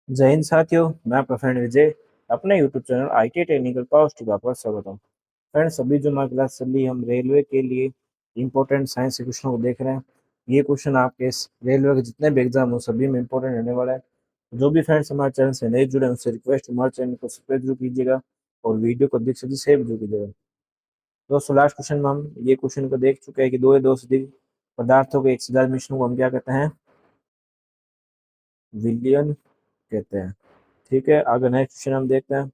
जय हिंद साथियों, मैं प्रोफेसर विजय अपने YouTube channel IT technical power tip पर स्वागत हूँ। फ्रेंड्स, अभी जो हमारी क्लास चल रही है, हम रेलवे के लिए इंपॉर्टेंट साइंस के क्वेश्चनों को देख रहे हैं। ये क्वेश्चन आपके रेलवे के जितने भी एग्जाम हो सभी में इंपॉर्टेंट रहने वाला है। जो भी फ्रेंड्स हमारे चैनल से नहीं जुड़े उनसे रिक्वेस्ट, हमारे चैनल को सब्सक्राइब जरूर कीजिएगा और वीडियो को अधिक से अधिक शेयर जरूर कीजिएगा। दोस्तों, लास्ट क्वेश्चन में हम ये क्वेश्चन को देख चुके हैं कि दो या दो से अधिक पदार्थों के एक से ज्यादा मिश्रण को हम क्या कहते हैं? विलयन कहते हैं। ठीक है, आगे नेक्स्ट क्वेश्चन हम देखते हैं।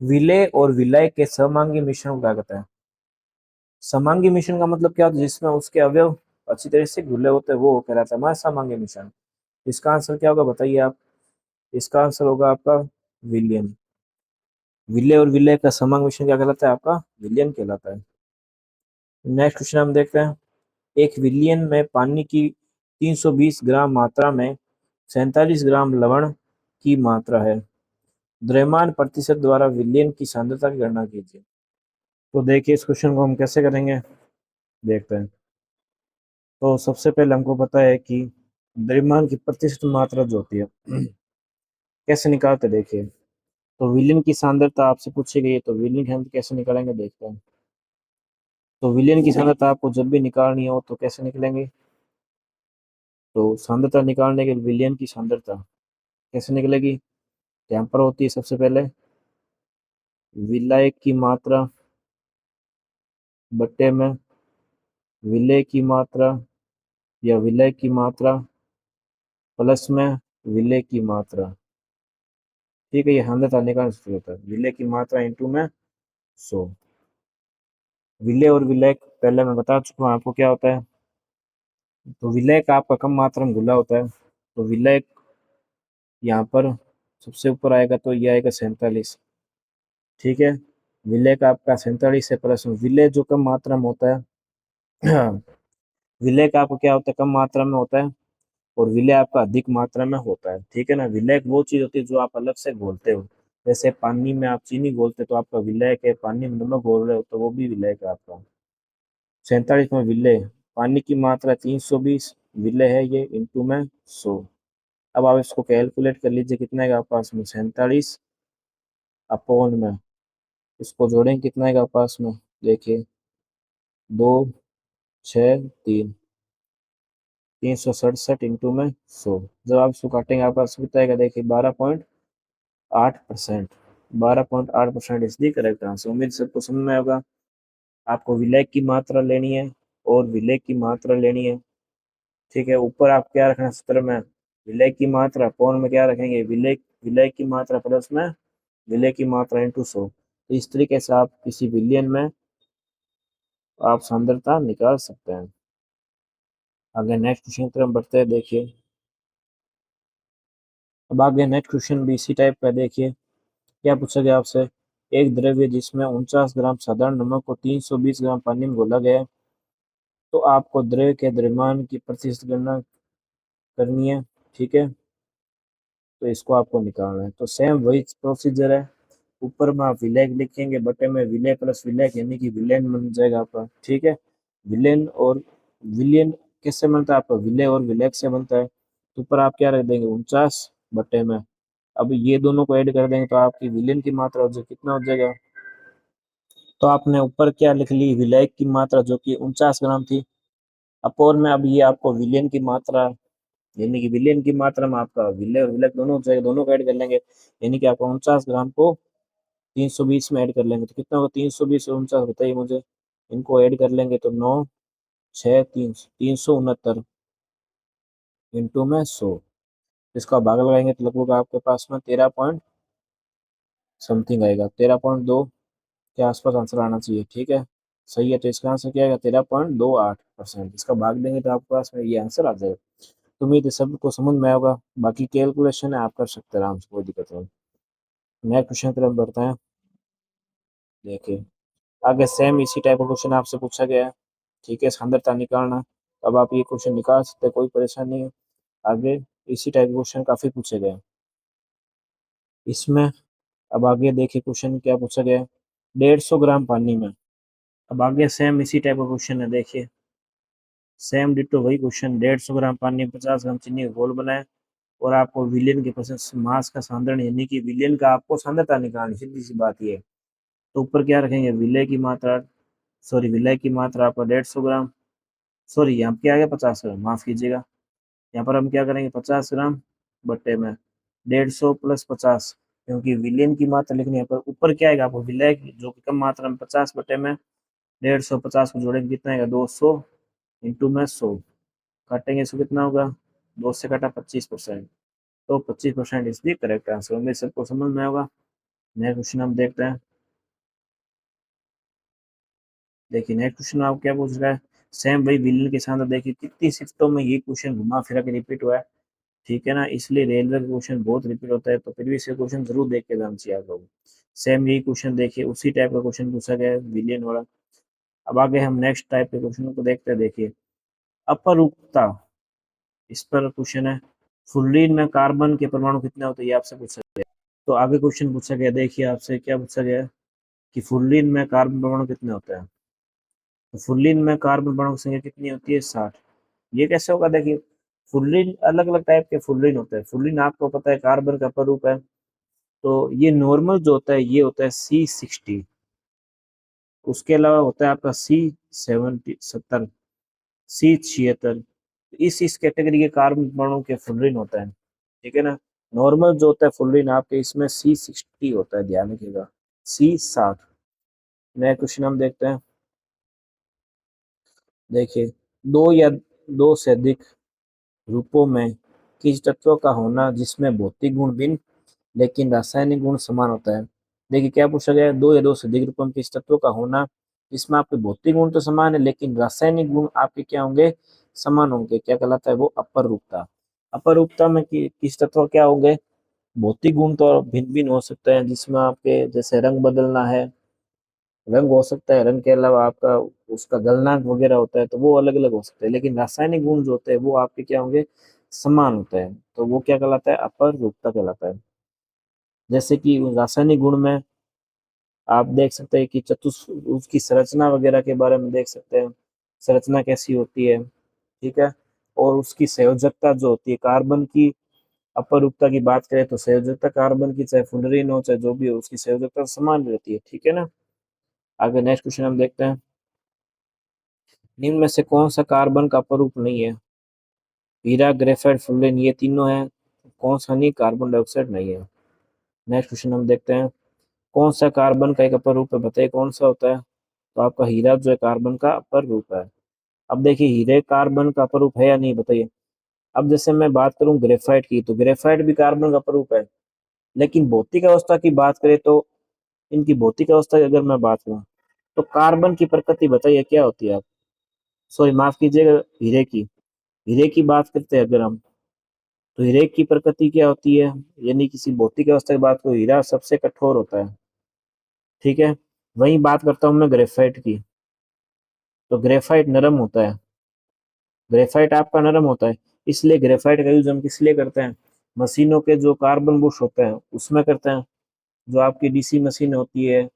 विलेय और विलय के समांगी मिश्रण को क्या कहते हैं? समांगी मिश्रण का मतलब क्या होता है? जिसमें उसके अवयव अच्छी तरह से घुले होते हैं वो कहलाता है हमारा समांगी मिश्रण। इसका आंसर क्या होगा बताइए आप? इसका आंसर होगा आपका विलयन। विलेय और विलय का समांगी मिश्रण क्या कहलाता है? आपका विलयन कहलाता है। नेक्स्ट क्वेश्चन हम देखते हैं। एक विलयन में पानी की 320 ग्राम मात्रा में 47 ग्राम लवण की मात्रा है। द्रव्यमान प्रतिशत द्वारा विलयन की सांद्रता की गणना कीजिए। तो देखिए, इस क्वेश्चन को हम कैसे करेंगे, देखते हैं। तो सबसे पहले हमको पता है कि द्रव्यमान की प्रतिशत मात्रा जो होती है कैसे निकालते, देखिए। तो विलयन की सांद्रता आपसे पूछी गई है, तो विलयन की हम कैसे निकालेंगे, देखते हैं। तो विलयन की सांद्रता आपको जब भी निकालनी हो तो कैसे निकलेंगे? तो सांद्रता निकालने के विलयन की सांद्रता कैसे निकलेगी? यहाँ पर होती है सबसे पहले विलायक की मात्रा बट्टे में विलेय की मात्रा या विलय की मात्रा प्लस में विलेय की मात्रा। ठीक है, ये सांद्रता निकालने से होता है विलेय की मात्रा इंटू में 100। विलेय और विलेय पहले मैं बता चुका हूँ आपको क्या होता है। तो विलेय का आपका कम मात्रा में घुला होता है, तो विलेय यहाँ पर सबसे ऊपर आएगा तो ये आएगा 47। ठीक है, विलेय का आपका 47 है प्लस में विलेय जो कम मात्रा में होता है विलेय का आपको क्या होता है? कम मात्रा में होता है और विलय आपका अधिक मात्रा में होता है। ठीक है ना, विलय वो चीज होती है जो आप अलग से घोलते हो। जैसे पानी में आप चीनी घोलते तो आपका विलय है, पानी में नमक घोल रहे हो तो वो भी विलय का आपका। 47 में विलय, पानी की मात्रा 320, विलय है ये इंटू में 100। अब आप इसको कैलकुलेट कर लीजिए, कितना है आपके पास में? 47 अपॉन में इसको जोड़ेंगे, कितना है आपके पास में? देखिए, 2, 6, 3, 367 इंटू में 100। जब आप इसको काटेंगे आपके पास कितना आएगा? देखिए, 12.8%। 12.8% इज दी करेक्ट आंसर। उम्मीद सबको समझ में होगा। आपको विलय की मात्रा लेनी है और विलय की मात्रा लेनी है। ठीक है, ऊपर आप क्या रखना सूत्र में? विलय की मात्रा, पौन में क्या रखेंगे? विलय विलय की मात्रा प्लस में विलय की मात्रा इंटू 100। तो इस तरीके से आप किसी विलयन में आप सांद्रता निकाल सकते हैं। आगे नेक्स्ट क्वेश्चन की तरफ बढ़ते हैं, देखिए। अब आगे नेक्स्ट क्वेश्चन भी इसी टाइप का, देखिए क्या पूछा गया आपसे। एक द्रव्य जिसमें 49 ग्राम साधारण नमक को 320 ग्राम पानी में घोला गया है, तो आपको द्रव्य के द्रव्यमान की प्रतिशत गणना करनी है। ठीक है, तो इसको आपको निकालना है। तो सेम वही प्रोसीजर है। ऊपर में आप विलेय लिखेंगे, बटे में विलेय प्लस विलेय यानी कि विलेन बन जाएगा आपका। ठीक है, विलेन और विलियन किससे बनता है? आपका विलेय और विलेय से बनता है। तो ऊपर आप क्या रख देंगे? 49 बटे में, अब ये दोनों को ऐड कर देंगे तो आपकी विलेन की मात्रा हो जाएगी, कितना हो जाएगा? तो आपने ऊपर क्या लिख ली? विलायक की मात्रा जो कि 49 ग्राम थी, अपोर में अब ये आपको विलेन की मात्रा, यानी कि विलेन की मात्रा में आपका विलेय और विलायक दोनों हो जाएगा, दोनों को ऐड कर लेंगे। यानी कि आपको 49 ग्राम को 320 में ऐड कर लेंगे तो कितना होगा? 320 और 49 बताइए मुझे। इनको ऐड कर लेंगे तो 9, 6, 369 इंटू में 100। इसका भाग लगाएंगे तो लगभग आपके पास में 13 पॉइंट समथिंग आएगा, 13.2 के आसपास आंसर आना चाहिए। ठीक है, सही है। तो इसका आंसर क्या आएगा? 13.28%। इसका भाग देंगे तो आपके पास में ये आंसर आ जाएगा। तो उम्मीद है सबको समझ में आएगा। बाकी कैलकुलेशन है आप कर सकते हैं आराम से, कोई दिक्कत नहीं। नेक्स्ट क्वेश्चन की तरफ बढ़ते हैं, देखिए। आगे सेम इसी टाइप का क्वेश्चन आपसे पूछा गया है। ठीक है, सांद्रता निकालना। अब आप ये क्वेश्चन निकाल सकते हैं, कोई परेशानी नहीं है। आगे इसी टाइप के क्वेश्चन काफी पूछे गए हैं इसमें। अब आगे देखिए क्वेश्चन क्या पूछा गया है। 150 ग्राम पानी में, अब आगे सेम इसी टाइप का क्वेश्चन है, देखिए। सेम डिटो वही क्वेश्चन। 150 ग्राम पानी में 50 ग्राम चीनी का घोल बनाए। और आपको विलेन के परसेंट मास का सांद्रण यानी कि विलेन का आपको सांद्रता निकालनी, सीधी सी बात ये है। तो ऊपर क्या रखेंगे, विलय की मात्रा, सॉरी विलय की मात्रा आपका 150 ग्राम, सॉरी यहाँ पे क्या आ गया 50 ग्राम, माफ कीजिएगा। यहाँ पर हम क्या करेंगे 50 ग्राम बट्टे में 150 प्लस 50, क्योंकि विलेन की मात्रा लिखनी है। पर ऊपर क्या आएगा आपको, विलय जो कि कम मात्रा में 50 बट्टे में 150, 50 को जोड़ेंगे कितना आएगा 200 इंटू में 100, काटेंगे इसको कितना होगा, 2 से काटा 25%, तो 25% इसलिए करेक्ट आंसर। उम्मीद सबको समझ में होगा। नेक्स्ट क्वेश्चन हम देखते हैं। देखिए नेक्स्ट क्वेश्चन आपको क्या पूछ रहा है, सेम वही विलन के साथ। देखिए कितनी शिफ्टों में ये क्वेश्चन घुमा फिरा के रिपीट हुआ है, ठीक है ना, इसलिए रेलवे का क्वेश्चन बहुत रिपीट होता है, तो फिर भी इसे क्वेश्चन जरूर देख के जाना चाहिए आप लोग। सेम यही क्वेश्चन देखिए, उसी टाइप का क्वेश्चन पूछा गया है विलियन वाला। अब आगे हम नेक्स्ट टाइप के क्वेश्चन को देखते हैं। देखिए अपरूपता, इस पर क्वेश्चन है, फ्लोरीन में कार्बन के परमाणु कितने होते हैं, ये आपसे पूछा गया। तो आगे क्वेश्चन पूछा गया, देखिए आपसे क्या पूछा गया है कि फ्लोरीन में कार्बन परमाणु कितने होते हैं। तो फुल्लिन में कार्बन परमाणु संख्या कितनी होती है, 60। ये कैसे होगा, देखिए फुल्लिन अलग अलग टाइप के फुल्लिन होते हैं। फुल्लिन आपको पता है कार्बन का अपरूप है, तो ये नॉर्मल जो होता है ये होता है C60। उसके अलावा होता है आपका C70, C76, इस कैटेगरी के कार्बन परमाणु के फुल्लिन होता है, ठीक है ना। नॉर्मल जो होता है फुल्लिन आपके इसमें C60 होता है, ध्यान रखिएगा, C60। नया क्वेश्चन हम देखते हैं। देखिए दो या दो से अधिक रूपों में किस तत्व का होना जिसमें भौतिक गुण भिन्न लेकिन रासायनिक गुण समान होता है। देखिए क्या पूछा गया है, दो या दो से अधिक रूपों में किस तत्व का होना जिसमें आपके भौतिक गुण तो समान है लेकिन रासायनिक गुण आपके क्या होंगे, समान होंगे, क्या कहलाता है वो, अपर रूपता। अपर रूपता में किस तत्व क्या होंगे, भौतिक गुण तो भिन्न भिन्न हो सकते हैं, जिसमें आपके जैसे रंग बदलना है, रंग हो सकता है, रंग के अलावा आपका उसका गलनांक वगैरह होता है, तो वो अलग अलग हो सकते हैं, लेकिन रासायनिक गुण जो होते हैं वो आपके क्या होंगे, समान होते हैं, तो वो क्या कहलाता है, अपर रूपता कहलाता है। जैसे कि रासायनिक गुण में आप देख सकते हैं कि उसकी संरचना वगैरह के बारे में देख सकते हैं, संरचना कैसी होती है, ठीक है। और उसकी संयोजकता जो होती है, कार्बन की अपर रूपता की बात करें तो संयोजकता कार्बन की, चाहे फ्लोरीन हो चाहे जो भी हो, उसकी संयोजकता समान रहती है, ठीक है ना। आगे नेक्स्ट क्वेश्चन हम देखते हैं। निम्न में से कौन सा कार्बन का अपरूप नहीं है, हीरा, ग्रेफाइट, फुलेन, ये तीनों है, कौन सा नहीं, कार्बन डाइऑक्साइड नहीं है। नेक्स्ट क्वेश्चन हम देखते हैं, कौन सा कार्बन का एक अपरूप है, बताइए कौन सा होता है। तो आपका हीरा जो है कार्बन का अपर रूप है। अब देखिए हीरे कार्बन का अपरूप है या नहीं, बताइए। अब जैसे मैं बात करूं ग्रेफाइट की, तो ग्रेफाइट भी कार्बन का अपरूप है, लेकिन भौतिक अवस्था की बात करें तो इनकी भौतिक अवस्था की अगर मैं बात करूं तो कार्बन की प्रकृति बताइए क्या होती है। आप सॉरी माफ कीजिएगा, हीरे की, हीरे की बात करते हैं अगर हम, तो हीरे की प्रकृति क्या होती है, यानी किसी भौतिक अवस्था की बात को, हीरा सबसे कठोर होता है, ठीक है। वहीं बात करता हूं मैं ग्रेफाइट की, तो ग्रेफाइट नरम होता है, ग्रेफाइट आपका नरम होता है, इसलिए ग्रेफाइट का यूज हम किस लिए करते हैं, मशीनों के जो कार्बन बुश होते हैं उसमें करते हैं, जो आपकी डीसी मशीन होती है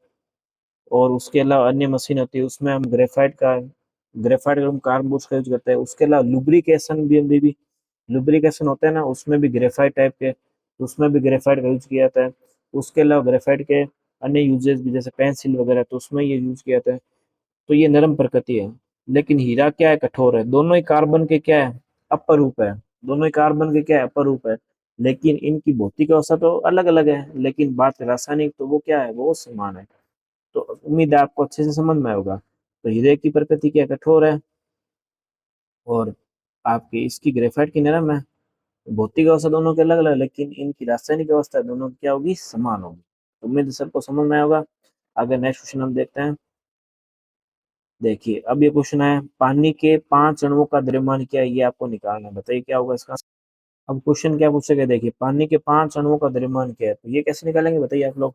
और उसके अलावा अन्य मशीन होती है उसमें हम ग्रेफाइट का हम कार्बन बुश का यूज करते हैं। उसके अलावा लुब्रिकेशन भी लुब्रिकेशन होता है ना, उसमें भी ग्रेफाइट टाइप के, तो उसमें भी ग्रेफाइट का यूज किया जाता है। उसके अलावा ग्रेफाइट के अन्य यूजेस भी जैसे पेंसिल वगैरह, तो उसमें ये यूज किया जाता है। तो ये नरम प्रकृति है, लेकिन हीरा क्या है, कठोर है। दोनों ही कार्बन के क्या है, अपर रूप है, दोनों ही कार्बन के क्या है, अपर रूप है, लेकिन इनकी भौतिक अवस्था तो अलग अलग है, लेकिन बात रासायनिक तो वो क्या है, वो समान है। तो उम्मीद है आपको अच्छे से समझ में आएगा। तो हीरे की प्रकृति क्या कठोर है, और आपकी इसकी ग्रेफाइट की नरम है। भौतिक अवस्था दोनों के अलग अलग, लेकिन इनकी रासायनिक अवस्था दोनों की क्या होगी, समान होगी। उम्मीद है सबको समझ में होगा। आगे नेक्स्ट क्वेश्चन हम देखते हैं। देखिए अब ये क्वेश्चन है, पानी के 5 अणुओं का द्रव्यमान क्या है, ये आपको निकालना है, बताइए क्या होगा इसका। अब क्वेश्चन क्या पूछेगा, देखिए पानी के 5 अणुओं का द्रव्यमान क्या है, तो ये कैसे निकालेंगे बताइए आप लोग।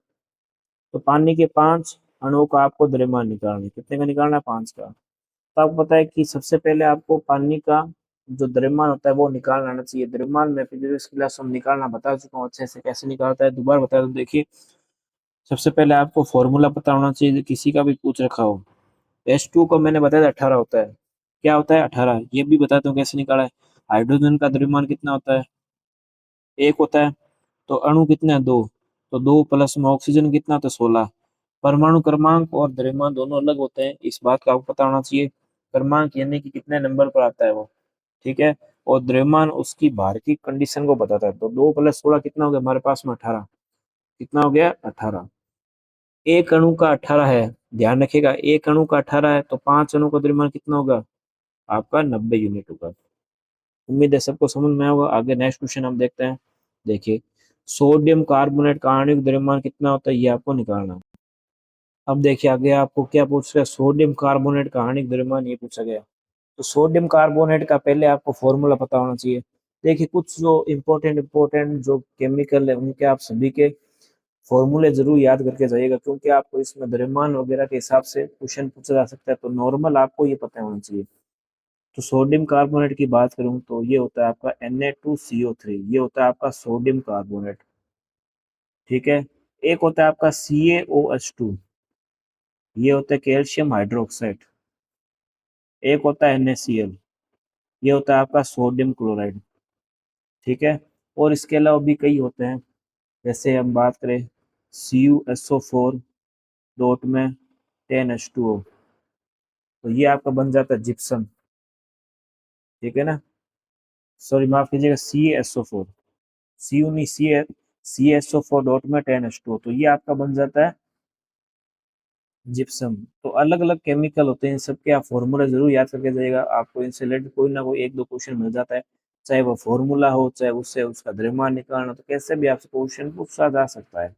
तो पानी के 5 अणुओं का आपको द्रव्यमान निकालना है, कितने का निकालना है, 5 का। तो आपको पता है कि सबसे पहले आपको पानी का जो द्रव्यमान होता है वो निकालना आना चाहिए। द्रव्यमान में फिजिक्स क्लास में निकालना बता चुका हूँ अच्छे से, कैसे निकालता है दोबारा बता दूं। देखिए सबसे पहले आपको फॉर्मूला पता होना चाहिए, किसी का भी पूछ रखा हो। H2 को मैंने बताया था 18 होता है, क्या होता है 18, ये भी बताता हूँ कैसे निकाला है। हाइड्रोजन का द्रव्यमान कितना होता है, एक होता है। तो अणु कितने हैं? दो। तो दो प्लस में ऑक्सीजन कितना? तो 16। परमाणु क्रमांक और द्रव्यमान दोनों अलग होते हैं, इस बात का आपको पता होना चाहिए। क्रमांक यानी कि कितने नंबर पर आता है वो, ठीक है। और द्रव्यमान उसकी भार की कंडीशन को बताता है। तो 2 + 16 कितना हो गया हमारे पास में? 18। कितना हो गया? 18। एक अणु का 18 है, ध्यान रखिएगा, एक अणु का 18 है, तो 5 अणु का द्रव्यमान कितना होगा? आपका 90 यूनिट होगा। उम्मीद है सबको समझ में आएगा। आगे नेक्स्ट क्वेश्चन हम देखते हैं। देखिए, सोडियम कार्बोनेट का आणविक द्रव्यमान कितना होता है, ये आपको निकालना है। अब देखिए आगे आपको क्या पूछ रहा है, सोडियम कार्बोनेट का आणविक द्रव्यमान ये पूछा गया। तो सोडियम कार्बोनेट का पहले आपको फॉर्मूला पता होना चाहिए। देखिए, कुछ जो इम्पोर्टेंट जो केमिकल है उनके आप सभी के फॉर्मूले जरूर याद करके जाइएगा, क्योंकि आपको इसमें द्रव्यमान वगैरह के हिसाब से क्वेश्चन पूछा जा सकता है, तो नॉर्मल आपको ये पता होना चाहिए। तो सोडियम कार्बोनेट की बात करूं तो ये होता है आपका Na2CO3, ये होता है आपका सोडियम कार्बोनेट, ठीक है। एक होता है आपका CaOH2, ये होता है कैल्शियम हाइड्रोक्साइड। एक होता है NaCl, ये होता है आपका सोडियम क्लोराइड, ठीक है। और इसके अलावा भी कई होते हैं, जैसे हम बात करें CuSO4 डॉट में 10H2O, तो ये आपका बन जाता है जिप्सम, ठीक है ना। सॉरी माफ कीजिएगा, CaSO4, सी नहीं CaSO4 डॉट में 10H2O, तो ये आपका बन जाता है जिप्सम। तो अलग अलग केमिकल होते हैं, इन सबके आप फॉर्मूला जरूर याद करके जाइएगा, आपको इनसे रिलेटेड कोई ना कोई एक दो क्वेश्चन मिल जाता है, चाहे वो फॉर्मूला हो, चाहे उससे उसका द्रव्यमान निकालना हो, तो कैसे भी आपसे क्वेश्चन पूछा जा सकता है।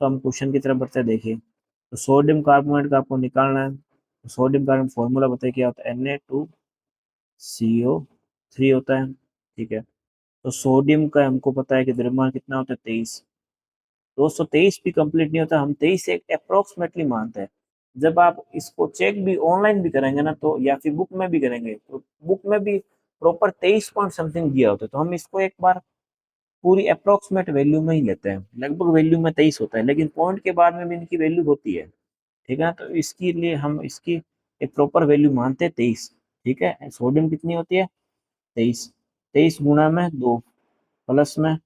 तो हम क्वेश्चन की तरफ बढ़ते हैं। देखिए, तो सोडियम कार्बोनेट का आपको निकालना है। तो सोडियम कार्बोनेट फॉर्मूला बताइए क्या होता है? Na2CO3 होता है, ठीक है। तो सोडियम का हमको पता है कि द्रव्यमान कितना होता है? 23। दोस्तों 23 भी कंप्लीट नहीं होता, हम 23 एक अप्रोक्सीमेटली मानते हैं। जब आप इसको चेक भी ऑनलाइन भी करेंगे ना, तो या फिर बुक में भी करेंगे, तो बुक में भी प्रॉपर 23 पॉइंट समथिंग दिया होता है, तो हम इसको एक बार पूरी अप्रोक्सीमेट वैल्यू में ही लेते हैं। लगभग वैल्यू में 23 होता है, लेकिन पॉइंट के बाद में भी इनकी वैल्यू होती है, ठीक है। तो इसके लिए हम इसकी एक प्रॉपर वैल्यू मानते हैं 23, ठीक है। सोडियम कितनी होती है? 23। 23 गुणा में 2 प्लस में,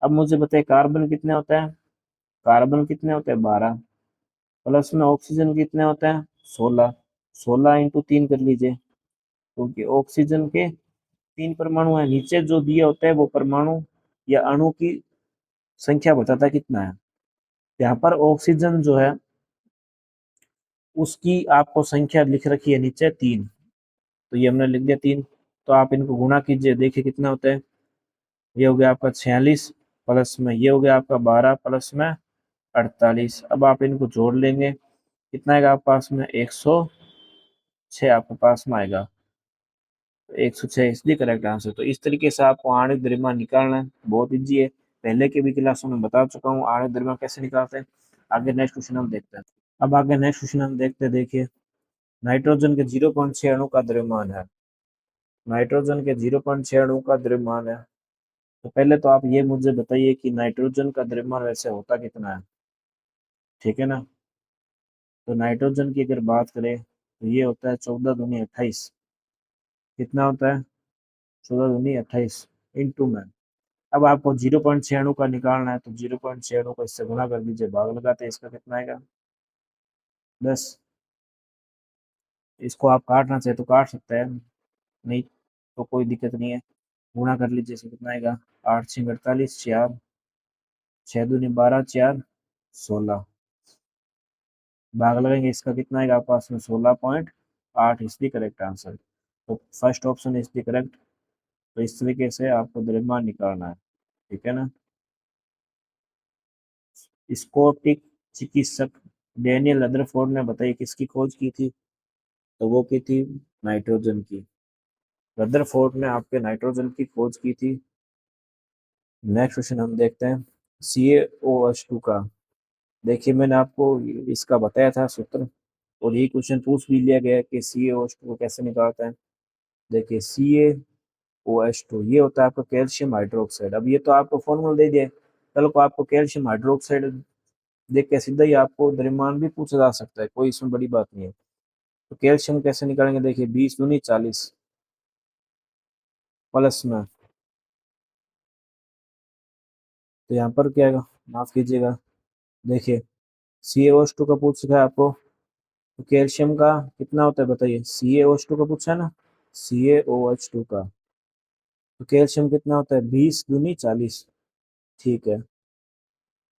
अब मुझे बताइए कार्बन कितने होता है? कार्बन कितने होते हैं? 12। प्लस में ऑक्सीजन कितने होते हैं? 16। 16 इंटू 3 कर लीजिए, क्योंकि ऑक्सीजन के 3 परमाणु है, नीचे जो दिए होते हैं वो परमाणु या अणु की संख्या बताता है कितना है। यहाँ पर ऑक्सीजन जो है उसकी आपको संख्या लिख रखी है नीचे 3, तो ये हमने लिख दिया 3। तो आप इनको गुणा कीजिए, देखिए कितना होता है। ये हो गया आपका 46, प्लस में ये हो गया आपका 12, प्लस में 48। अब आप इनको जोड़ लेंगे, कितना आएगा आपके पास में? 106 आपके पास में आएगा। तो 106 इसलिए करेक्ट आंसर। तो इस तरीके से आपको आणविक द्रव्यमान निकालना है, बहुत इजी है, पहले के भी क्लासों में बता चुका हूँ आणविक द्रव्यमान कैसे निकालते हैं। आगे नेक्स्ट क्वेश्चन हम देखते हैं। अब आगे नेक्स्ट क्वेश्चन हम देखते हैं। देखिए, नाइट्रोजन के 0.6 अणु का द्रव्यमान है। नाइट्रोजन के 0.6 अणु का द्रव्यमान है। तो पहले तो आप ये मुझे बताइए कि नाइट्रोजन का द्रव्यमान वैसे होता कितना है, ठीक है ना। तो नाइट्रोजन की अगर बात करें तो ये होता है 14 दूनी 28। कितना होता है? 14 दूनी 28 इंटू में। अब आपको 0.6 अणु का निकालना है, तो 0.6 अणु को इससे गुणा कर दीजिए, भाग लगाते हैं, इसका कितना आएगा? 10। इसको आप काटना चाहे तो काट सकते हैं, नहीं तो कोई दिक्कत नहीं है, गुणा कर लीजिए, इसका कितना आएगा? 8 6 48, 4 6 दूनी 12, 4 16, भाग लगाएंगे, इसका कितना आएगा आपके पास में? 16.8, इसलिए करेक्ट आंसर। तो फर्स्ट ऑप्शन इसलिए करेक्ट। तो इस तरीके से आपको द्रव्यमान निकालना है, ठीक है ना। स्कॉटिक चिकित्सक डेनियल रदरफोर्ड ने बताइए किसकी खोज की थी? तो वो की थी नाइट्रोजन की। रदरफोर्ड ने आपके नाइट्रोजन की खोज की थी। नेक्स्ट क्वेश्चन हम देखते हैं, CaOH2 का। देखिए, मैंने आपको इसका बताया था सूत्र, और ये क्वेश्चन पूछ भी लिया गया है कि CaOH2 को कैसे निकालते हैं। देखिए, CaOH2 ये होता है आपका कैल्शियम हाइड्रोक्साइड। अब ये तो आपको फॉर्मूला दे दिया है, कल को आपको कैल्शियम हाइड्रोक्साइड देख के सीधा ही आपको द्रव्यमान भी पूछा जा सकता है, कोई इसमें बड़ी बात नहीं है। तो कैल्शियम कैसे निकालेंगे? देखिए, 20 दूनी 40, प्लस में तो यहाँ पर क्या आएगा, माफ कीजिएगा, देखिए CaO2 का पूछ रखा है आपको, तो कैल्शियम का कितना होता है बताइए, CaO2 का पूछा है ना, CaOH2 का, तो कैल्शियम कितना होता है, 20 × 40, ठीक है।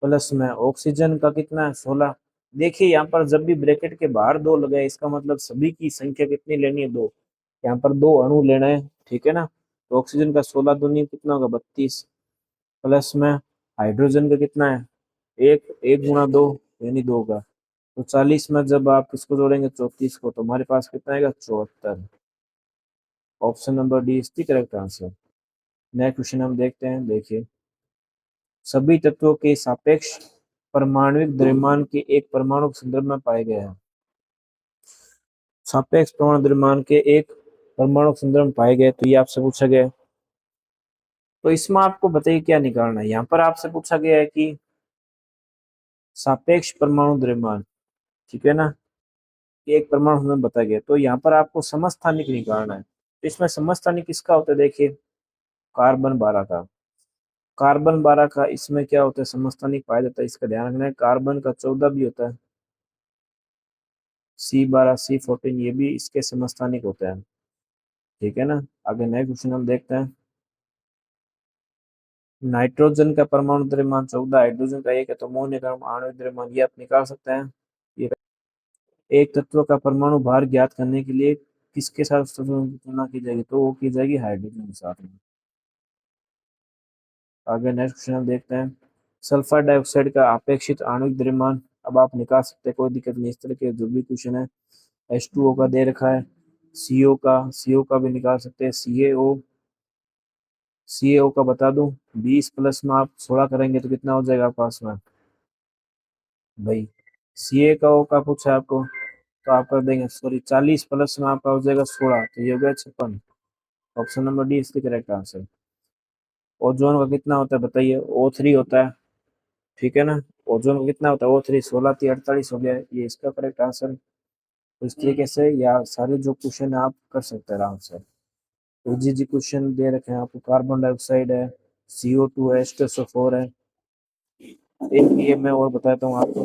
प्लस में ऑक्सीजन का कितना है, 16। देखिए यहाँ पर जब भी ब्रैकेट के बाहर दो लगे, इसका मतलब सभी की संख्या कितनी लेनी है, दो। यहाँ पर दो अणु लेना है, ठीक है ना। तो ऑक्सीजन का 16 × 2 कितना होगा, 32। प्लस में हाइड्रोजन का कितना है, एक, 1 × 2 यानी 2 का। तो 40 में जब आप इसको जोड़ेंगे 34 को, तो हमारे पास कितना आएगा, 74। Option number D is the correct answer. Next question हम देखते हैं, देखिए सभी तत्वों के सापेक्ष परमाणविक द्रव्यमान के एक परमाणु के संदर्भ में पाए गए हैं। सापेक्ष परमाणु द्रव्यमान के एक परमाणु के संदर्भ में पाए गए, तो ये आपसे पूछा गया है। तो इसमें आपको बताइए क्या निकालना है। यहाँ पर आपसे पूछा गया है कि सापेक्ष परमाणु द्रव्यमान, ठीक है ना, एक परमाणु हमें बताया गया, तो यहाँ पर आपको समस्थानिक निकालना है। तो इसमें समस्थानिक किसका होता है, देखिए कार्बन 12 का। कार्बन 12 का इसमें क्या होता है, समस्थानिक पाया जाता है, इसका ध्यान रखना है। कार्बन का 14 भी होता है, C12 C14, ये भी इसके समस्थानिक होते हैं, ठीक है ना। आगे नेक्स्ट क्वेश्चन हम देखते हैं। नाइट्रोजन का परमाणु द्रव्यमान 14, हाइड्रोजन का 1 है, तो अमोनिया का आणविक द्रव्यमान ये आप निकाल सकते हैं। ये एक तत्व का परमाणु भार ज्ञात करने के लिए किसके साथ तुलना की जाएगी, तो वो की जाएगी हाइड्रोजन के साथ में। आगे नेक्स्ट क्वेश्चन हम देखते हैं। सल्फर डाइऑक्साइड का अपेक्षित आणविक द्रव्यमान, अब आप निकाल सकते हैं, कोई दिक्कत नहीं। इस तरह के जो भी क्वेश्चन है, H2O का दे रखा है, CO का भी निकाल सकते हैं, CaO का बता दूं, 20 प्लस में आप 16 करेंगे तो कितना हो जाएगा आपके पास में भाई, CaO का पूछा है आपको, तो आप कर देंगे, सॉरी 40 प्लस में आपका हो जाएगा 16, तो ये हो गया 56। ऑप्शन नंबर डी इसकी करेक्ट आंसर। ओजोन का कितना होता है बताइए, O3 होता है, ठीक है ना। ओजोन का कितना होता है, O3, 16×3 = 48 हो गया, ये इसका करेक्ट आंसर। तो इस तरीके से या सारे जो क्वेश्चन आप कर सकते हैं आराम से। तो जी क्वेश्चन दे रखे हैं आपको, कार्बन डाइऑक्साइड है, CO2 है, H2SO4 है। एक ये मैं और बताता हूँ आपको,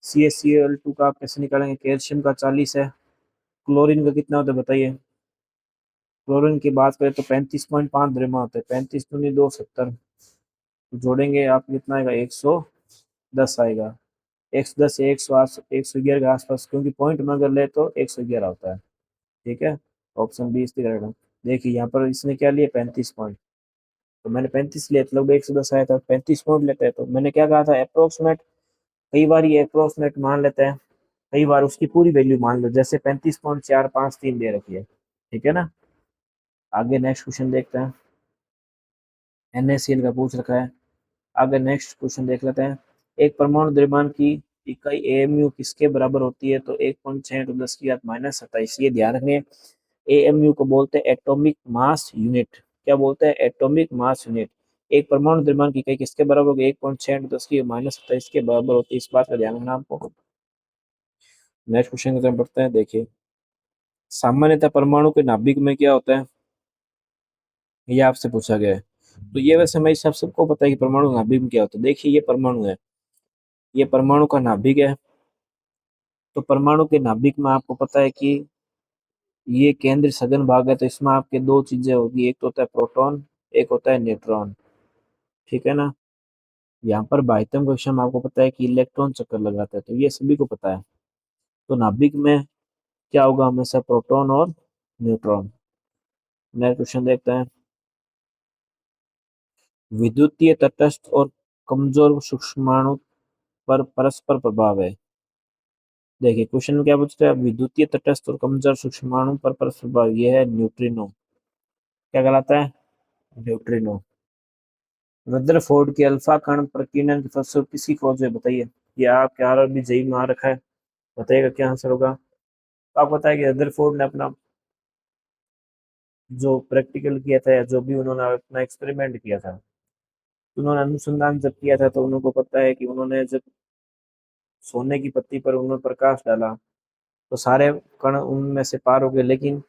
CaCl2 का आप कैसे निकालेंगे। कैल्शियम का 40 है, क्लोरीन का कितना होता है बताइए। क्लोरीन की बात करें तो 35.5 द्रव्यमान होते हैं, 35×2 = 70। तो जोड़ेंगे आप कितना आएगा, 110 आएगा। 110 या 111 के आसपास, क्योंकि पॉइंट में अगर ले तो 111 होता है, ठीक है। ऑप्शन बी इसकी करेक्ट है। देखिए यहाँ पर इसने क्या लिया, 35 पॉइंट, तो मैंने 35 लिया, तो लगभग 110 आया था। 35 पॉइंट लेते हैं, तो मैंने क्या कहा था, अप्रोक्सीमेट। कई बार ये अप्रोक्सीमेट मान लेते हैं, कई बार उसकी पूरी वैल्यू मान लो, जैसे 35.453 दे रखी है, ठीक है ना। आगे नेक्स्ट क्वेश्चन देखते हैं, NaCl का पूछ रखा है। आगे नेक्स्ट क्वेश्चन देख लेते हैं। एक परमाणु द्रव्यमान की इकाई AMU किसके बराबर होती है, तो 1.6×10⁻27, ये ध्यान रखने। AMU को बोलते हैं एटॉमिक मास यूनिट। क्या बोलते हैं, एटॉमिक मास यूनिट। एक परमाणु द्रव्यमान की इकाई किसके बराबर होगी, 1.6×10⁻27 के बराबर होती है, इस बात का ध्यान रखना आपको। नेक्स्ट क्वेश्चन की तरफ बढ़ते हैं, देखिए सामान्यतः परमाणु के नाभिक में क्या होता है, ये आपसे पूछा गया है। तो ये वैसे मैं सबको पता है कि परमाणु नाभिक में क्या होता है। देखिए ये परमाणु है, ये परमाणु का नाभिक है। तो परमाणु के नाभिक में आपको पता है कि ये केंद्र सघन भाग है, तो इसमें आपके दो चीजें होगी, एक तो होता है प्रोटॉन, एक होता है न्यूट्रॉन, ठीक है ना। यहाँ पर बाह्यतम कक्षा में आपको पता है कि इलेक्ट्रॉन चक्कर लगाता है, तो ये सभी को पता है। तो नाभिक में क्या होगा, हमेशा प्रोटॉन और न्यूट्रॉन। नेक्स्ट क्वेश्चन देखते हैं। विद्युतीय तटस्थ और कमजोर सूक्ष्माणु पर परस्पर प्रभाव है। देखिए क्वेश्चन में क्या पूछता है, विद्युतीय तटस्थ और कमजोर सूक्ष्माणु पर परस्पर प्रभाव, ये है न्यूट्रिनो। क्या कहलाता है, न्यूट्रिनो। रदरफोर्ड के अल्फा कण प्रकीर्णन के फलस्वरूप किसकी खोज है बताइए। ये आपके आरआरबी जेई में आ रखा है, बताइएगा क्या आंसर होगा। तो आपको पता है कि रदरफोर्ड ने अपना जो प्रैक्टिकल किया था, या जो भी उन्होंने अपना एक्सपेरिमेंट किया था, उन्होंने अनुसंधान जब किया था, तो उनको पता है कि उन्होंने जब सोने की पत्ती पर उन्होंने प्रकाश डाला, तो सारे कण उनमें से पार हो गए, लेकिन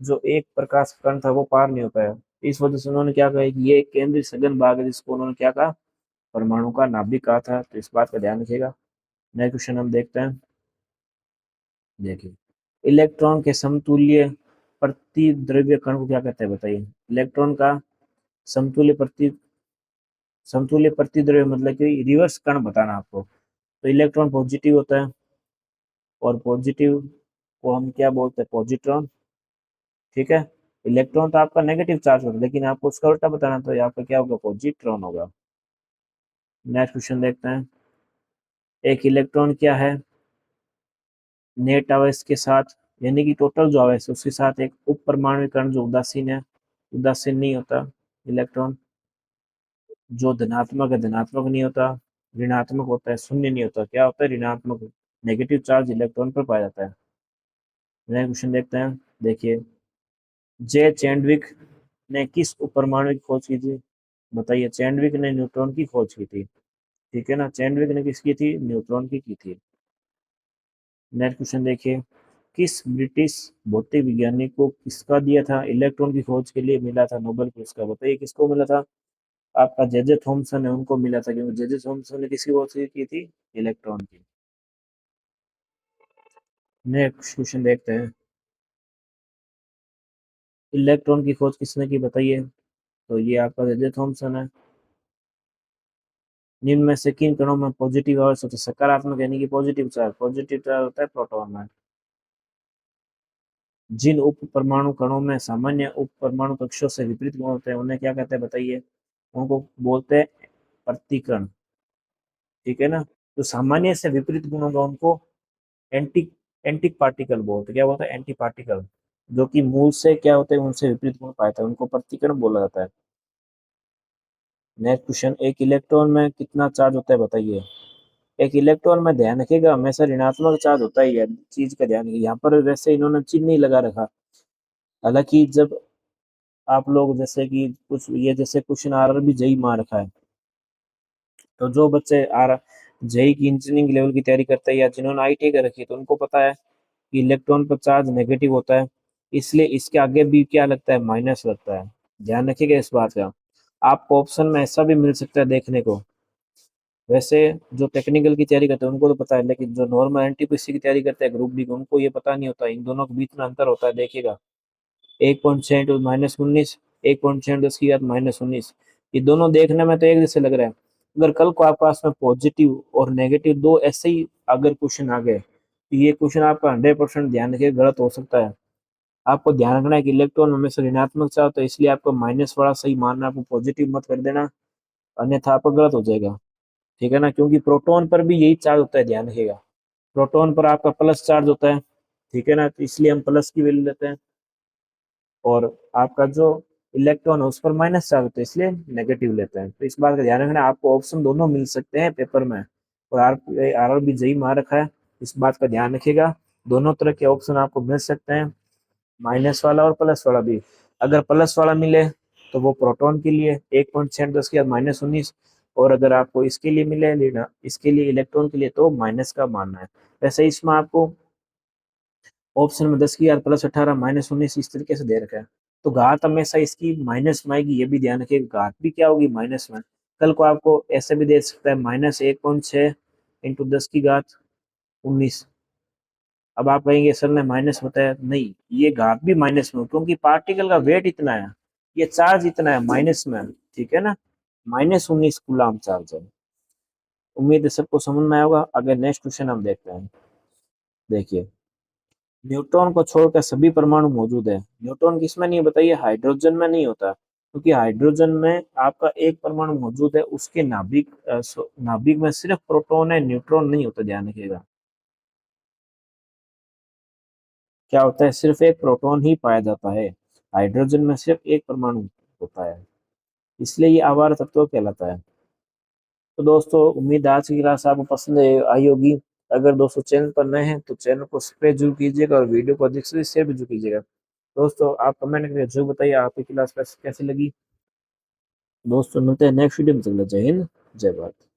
जो एक प्रकाश कण था वो पार नहीं हो पाया। इस वजह से उन्होंने क्या कहा कि ये एक केंद्रीय सघन भाग है, जिसको उन्होंने क्या कहा, परमाणु का नाभिक कहा था। तो इस बात का ध्यान रखिएगा। नेक्स्ट क्वेश्चन हम देखते हैं। देखिए, इलेक्ट्रॉन के समतुल्य प्रतिद्रव्य कण को क्या कहते हैं, बताइए। इलेक्ट्रॉन का समतुल्य प्रतिद्रव्य मतलब कि रिवर्स कण बताना आपको। तो इलेक्ट्रॉन पॉजिटिव होता है, और पॉजिटिव को हम क्या बोलते हैं, पॉजिट्रॉन। ठीक है, इलेक्ट्रॉन तो आपका नेगेटिव चार्ज होता है, लेकिन आपको उसका उल्टा बताना, तो यहाँ पे क्या होगा, पॉजिट्रॉन होगा। नेक्स्ट क्वेश्चन देखते हैं। एक इलेक्ट्रॉन क्या है, नेट आवेश के साथ, यानी कि टोटल जो आवेश है उसके साथ एक उप परमाणु कण जो उदासीन है, उदासीन नहीं होता इलेक्ट्रॉन। जो धनात्मक है धनात्मक नहीं होता, ऋणात्मक होता है, शून्य नहीं होता, क्या होता है, ऋणात्मक, नेगेटिव चार्ज इलेक्ट्रॉन पर पाया जाता है। नेक्स्ट क्वेश्चन देखते हैं। देखिए, जे चैंडविक ने किस उप परमाणु की खोज की थी, बताइए। चैंडविक ने न्यूट्रॉन की खोज की थी। ठीक है ना, चैंडविक ने किसकी थी, न्यूट्रॉन की थी। नेक्स्ट क्वेश्चन देखिए, किस ब्रिटिश भौतिक वैज्ञानिक को किसका दिया था, इलेक्ट्रॉन की खोज के लिए मिला था नोबेल पुरस्कार, बताइए किसको मिला था। आपका जे थॉमसन है, उनको मिला था, क्योंकि जे थॉमसन ने किसकी खोज की थी, इलेक्ट्रॉन की। नेक्स्ट क्वेश्चन देखते हैं। इलेक्ट्रॉन की खोज किसने की, बताइए। तो ये आपका जे थॉमसन है। निम्न में से किन कणों में पॉजिटिव आवेश होता है, सकारात्मक यानी कि पॉजिटिव चार्ज होता है प्रोटॉन में। जिन उप परमाणु कणों में सामान्य उप परमाणु कक्षों से विपरीत गुण होते हैं उन्हें क्या कहते हैं, बताइए। उनको बोलते हैं प्रतिकण। ठीक है ना, तो सामान्य से विपरीत गुण होगा उनको एंटी एंटी पार्टिकल बोलते हैं। क्या बोलते हैं, एंटी पार्टिकल। जो कि मूल से क्या होते हैं, उनसे विपरीत गुण पाता है, उनको प्रतिकण बोला जाता है। नेक्स्ट क्वेश्चन, एक इलेक्ट्रॉन में कितना चार्ज होता है, बताइए। एक इलेक्ट्रॉन में ध्यान रखिएगा हमेशा ऋणात्मक चार्ज होता ही है, चीज का ध्यान रखिए। यहाँ पर वैसे इन्होंने चिन्ह नहीं लगा रखा। हालांकि जब आप लोग जैसे कि कुछ ये जैसे क्वेश्चन आर भी जेई मार रखा है, तो जो बच्चे आर जेई की इंजीनियरिंग लेवल की तैयारी करते हैं या जिन्होंने आईटी कर रखी है, तो उनको पता है कि इलेक्ट्रॉन पर चार्ज नेगेटिव होता है, इसलिए इसके आगे भी क्या लगता है, माइनस लगता है। ध्यान रखिएगा इस बात का। आपको ऑप्शन में ऐसा भी मिल सकता है देखने को। वैसे जो टेक्निकल की तैयारी करते हैं उनको तो पता है, लेकिन जो नॉर्मल एनटीपीसी की तैयारी करते हैं ग्रुप डी को, उनको ये पता नहीं होता। इन दोनों के बीच में अंतर होता है, देखिएगा। 1.6 × -19, 1.6 × 10⁻¹৯। ये दोनों देखने में तो एक जैसे लग रहा है। अगर कल को आपके पास में पॉजिटिव और नेगेटिव दो ऐसे ही अगर क्वेश्चन आ गए, तो ये क्वेश्चन आपका 100% ध्यान रखिए गलत हो सकता है। आपको ध्यान रखना है कि इलेक्ट्रॉन हमेशा ऋणात्मक चार्ज, तो इसलिए आपको माइनस वाला सही मानना, आपको पॉजिटिव मत कर देना, अन्यथा आपका गलत हो जाएगा। ठीक है ना, क्योंकि प्रोटॉन पर भी यही चार्ज होता है, ध्यान रखिएगा। प्रोटॉन पर आपका प्लस चार्ज होता है। ठीक है ना, तो इसलिए हम प्लस की वैल्यू लेते हैं, और आपका जो इलेक्ट्रॉन है उस पर माइनस चार्ज होता है, इसलिए नेगेटिव लेते हैं। तो इस बात का ध्यान रखना, आपको ऑप्शन दोनों मिल सकते हैं पेपर में, और आर भी जेई मार रखा है, इस बात का ध्यान रखिएगा। दोनों तरह के ऑप्शन आपको मिल सकते हैं, माइनस वाला और प्लस वाला भी। अगर प्लस वाला मिले तो वो प्रोटॉन के लिए 1.10⁻¹৯, और अगर आपको इसके लिए मिले लेना, इसके लिए इलेक्ट्रॉन के लिए, तो माइनस का मानना है। वैसे इसमें आपको ऑप्शन में 10⁻18 -19 इस तरीके से दे रखा है, तो घात हमेशा इसकी माइनस में आएगी, ये भी ध्यान रखिए, घात भी क्या होगी, माइनस में। कल को आपको ऐसे भी दे सकता है -1.6 × 10⁻¹९। अब आप कहेंगे सर ने माइनस बताया, नहीं, ये घात भी माइनस में हो, क्योंकि पार्टिकल का वेट इतना है, ये चार्ज इतना है माइनस में। ठीक है ना, -19 कूलाम चार्ज है। उम्मीद है सबको समझ में आया होगा। अगर नेक्स्ट क्वेश्चन हम देखते हैं। देखिए, न्यूट्रॉन को छोड़कर सभी परमाणु मौजूद है। न्यूट्रॉन किसमें नहीं है, बताइए। हाइड्रोजन में नहीं होता, क्योंकि हाइड्रोजन में आपका एक परमाणु मौजूद है, उसके नाभिक में सिर्फ प्रोटॉन है, न्यूट्रॉन नहीं होता, ध्यान रखिएगा। क्या होता है, सिर्फ एक प्रोटॉन ही पाया जाता है, हाइड्रोजन में सिर्फ एक परमाणु होता है, इसलिए ये आवार तत्व कहलाता है। तो दोस्तों, उम्मीद है आज की क्लास आपको पसंद आई होगी। अगर दोस्तों चैनल पर नए हैं तो चैनल को सब्सक्राइब जरूर कीजिएगा, और वीडियो को अधिक से शेयर भी जरूर कीजिएगा। दोस्तों, आप कमेंट करके जरूर बताइए आपकी क्लास कैसी लगी। दोस्तों, मिलते हैं नेक्स्ट वीडियो में। जय हिंद, जय भारत।